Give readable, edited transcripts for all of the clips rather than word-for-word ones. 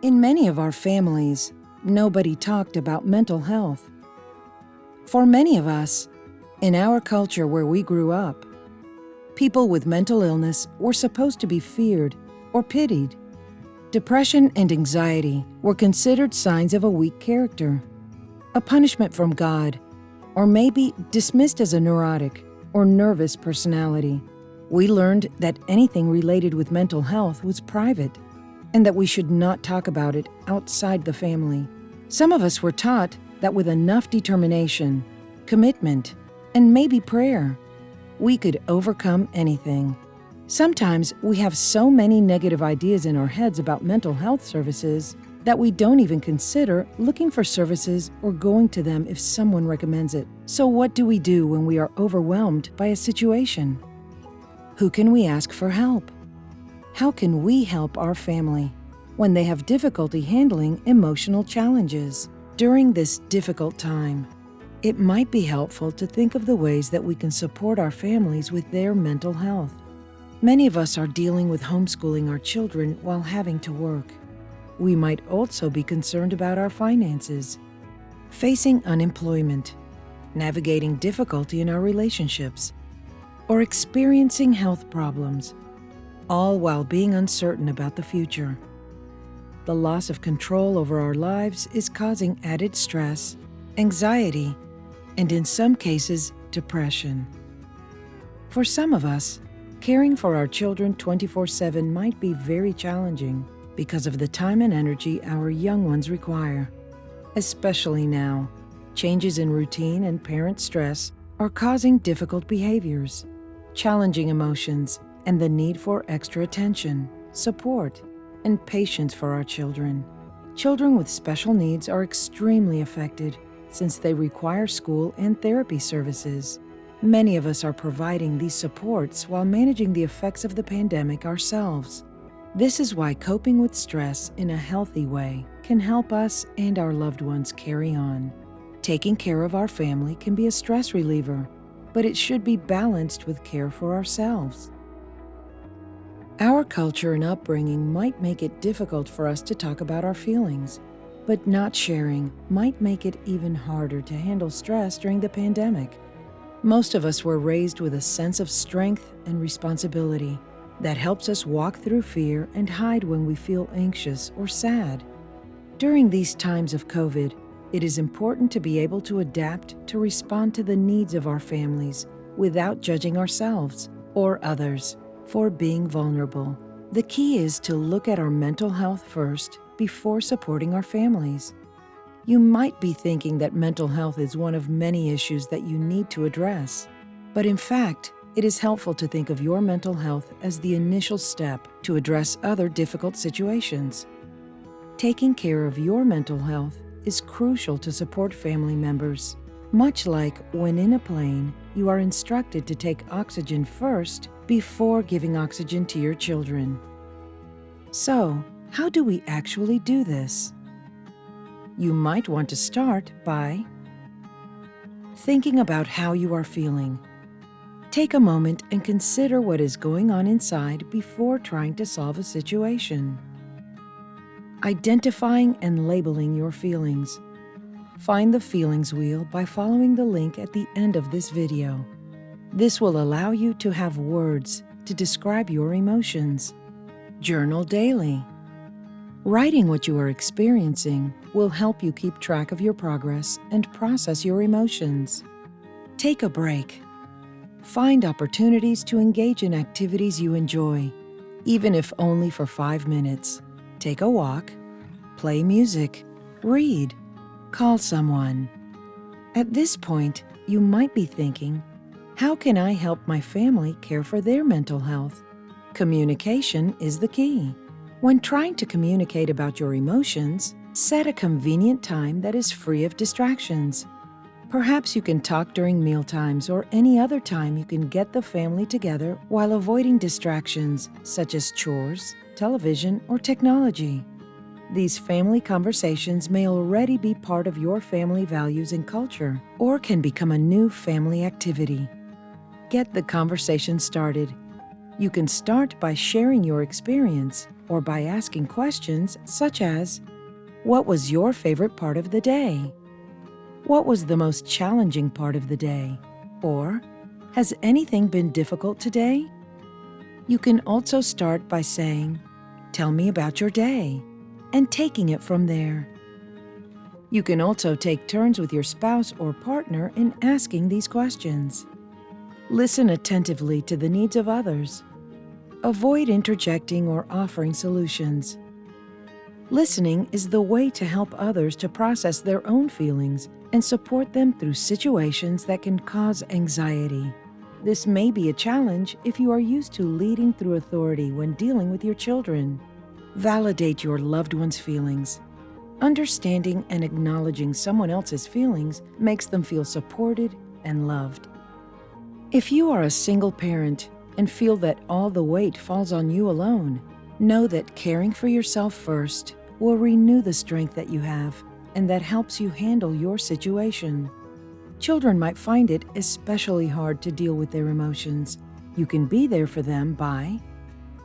In many of our families, nobody talked about mental health. For many of us, in our culture where we grew up, people with mental illness were supposed to be feared or pitied. Depression and anxiety were considered signs of a weak character, a punishment from God, or maybe dismissed as a neurotic or nervous personality. We learned that anything related with mental health was private, and that we should not talk about it outside the family. Some of us were taught that with enough determination, commitment, and maybe prayer, we could overcome anything. Sometimes we have so many negative ideas in our heads about mental health services that we don't even consider looking for services or going to them if someone recommends it. So what do we do when we are overwhelmed by a situation? Who can we ask for help? How can we help our family when they have difficulty handling emotional challenges? During this difficult time, it might be helpful to think of the ways that we can support our families with their mental health. Many of us are dealing with homeschooling our children while having to work. We might also be concerned about our finances, facing unemployment, navigating difficulty in our relationships, or experiencing health problems, all while being uncertain about the future. The loss of control over our lives is causing added stress, anxiety, and in some cases, depression. For some of us, caring for our children 24/7 might be very challenging because of the time and energy our young ones require. Especially now, changes in routine and parent stress are causing difficult behaviors, challenging emotions, and the need for extra attention, support, and patience for our children. Children with special needs are extremely affected since they require school and therapy services. Many of us are providing these supports while managing the effects of the pandemic ourselves. This is why coping with stress in a healthy way can help us and our loved ones carry on. Taking care of our family can be a stress reliever, but it should be balanced with care for ourselves. Our culture and upbringing might make it difficult for us to talk about our feelings, but not sharing might make it even harder to handle stress during the pandemic. Most of us were raised with a sense of strength and responsibility that helps us walk through fear and hide when we feel anxious or sad. During these times of COVID, it is important to be able to adapt to respond to the needs of our families without judging ourselves or others for being vulnerable. The key is to look at our mental health first before supporting our families. You might be thinking that mental health is one of many issues that you need to address, but in fact, it is helpful to think of your mental health as the initial step to address other difficult situations. Taking care of your mental health is crucial to support family members. Much like when in a plane, you are instructed to take oxygen first before giving oxygen to your children. So, how do we actually do this? You might want to start by thinking about how you are feeling. Take a moment and consider what is going on inside before trying to solve a situation. Identifying and labeling your feelings. Find the feelings wheel by following the link at the end of this video. This will allow you to have words to describe your emotions. Journal daily. Writing what you are experiencing will help you keep track of your progress and process your emotions. Take a break. Find opportunities to engage in activities you enjoy, even if only for 5 minutes. Take a walk, play music, read, call someone. At this point, you might be thinking, how can I help my family care for their mental health? Communication is the key. When trying to communicate about your emotions, set a convenient time that is free of distractions. Perhaps you can talk during mealtimes or any other time you can get the family together while avoiding distractions such as chores, television, or technology. These family conversations may already be part of your family values and culture, or can become a new family activity. Get the conversation started. You can start by sharing your experience or by asking questions such as, what was your favorite part of the day? What was the most challenging part of the day? Or, has anything been difficult today? You can also start by saying, tell me about your day, and taking it from there. You can also take turns with your spouse or partner in asking these questions. Listen attentively to the needs of others. Avoid interjecting or offering solutions. Listening is the way to help others to process their own feelings and support them through situations that can cause anxiety. This may be a challenge if you are used to leading through authority when dealing with your children. Validate your loved one's feelings. Understanding and acknowledging someone else's feelings makes them feel supported and loved. If you are a single parent and feel that all the weight falls on you alone, know that caring for yourself first will renew the strength that you have, and that helps you handle your situation. Children might find it especially hard to deal with their emotions. You can be there for them by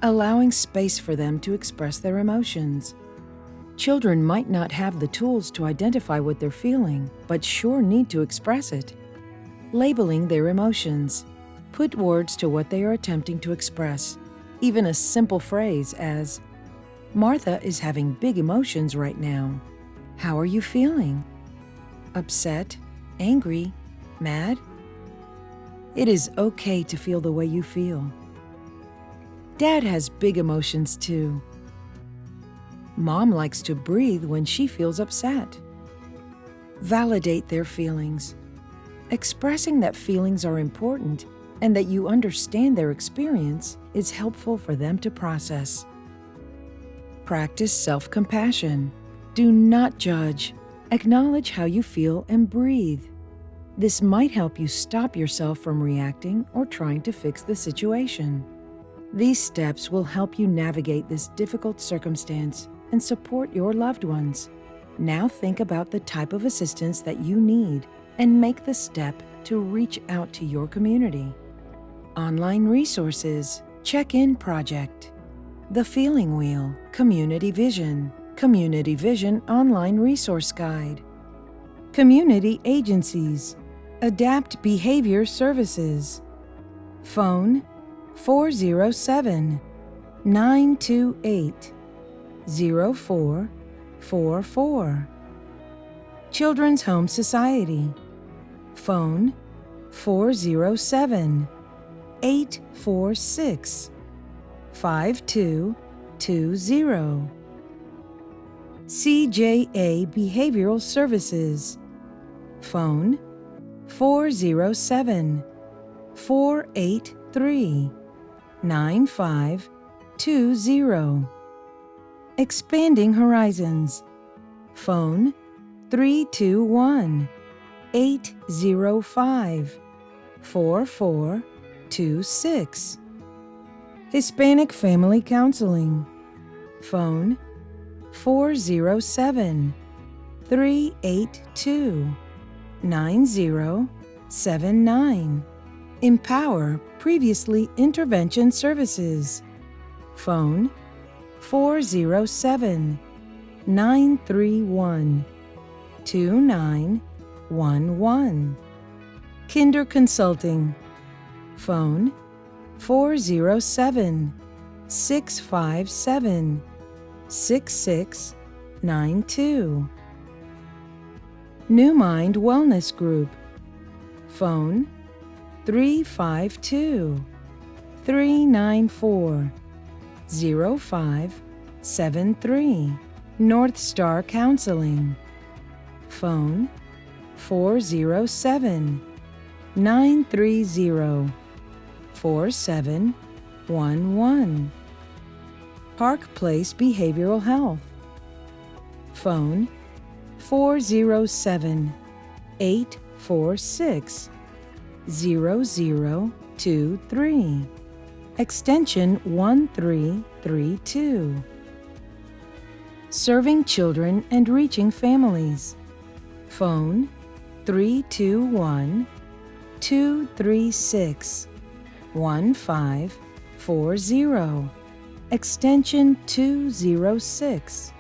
allowing space for them to express their emotions. Children might not have the tools to identify what they're feeling, but sure need to express it. Labeling their emotions. Put words to what they are attempting to express. Even a simple phrase as, Martha is having big emotions right now. How are you feeling? Upset, angry, mad? It is okay to feel the way you feel. Dad has big emotions too. Mom likes to breathe when she feels upset. Validate their feelings. Expressing that feelings are important and that you understand their experience is helpful for them to process. Practice self-compassion. Do not judge. Acknowledge how you feel and breathe. This might help you stop yourself from reacting or trying to fix the situation. These steps will help you navigate this difficult circumstance and support your loved ones. Now think about the type of assistance that you need and make the step to reach out to your community. Online resources, Check-In Project, The Feeling Wheel, Community Vision Online Resource Guide, Community Agencies, Adapt Behavior Services, Phone 407-928-0444, Children's Home Society, Phone 407-846-5220, CJA Behavioral Services, Phone 407-483-9520, Expanding Horizons, Phone 321-805-4426, Hispanic Family Counseling, Phone 407-382-9079, Empower Previously Intervention Services, Phone 407-931-2911, Kinder Consulting, Phone 407-657-6692, New Mind Wellness Group, Phone 352-394-0573, North Star Counseling, Phone 407-930-4711, Park Place Behavioral Health, Phone 407-846-0023, Extension 1332, Serving Children and Reaching Families, Phone 321-236-15 40, extension 206.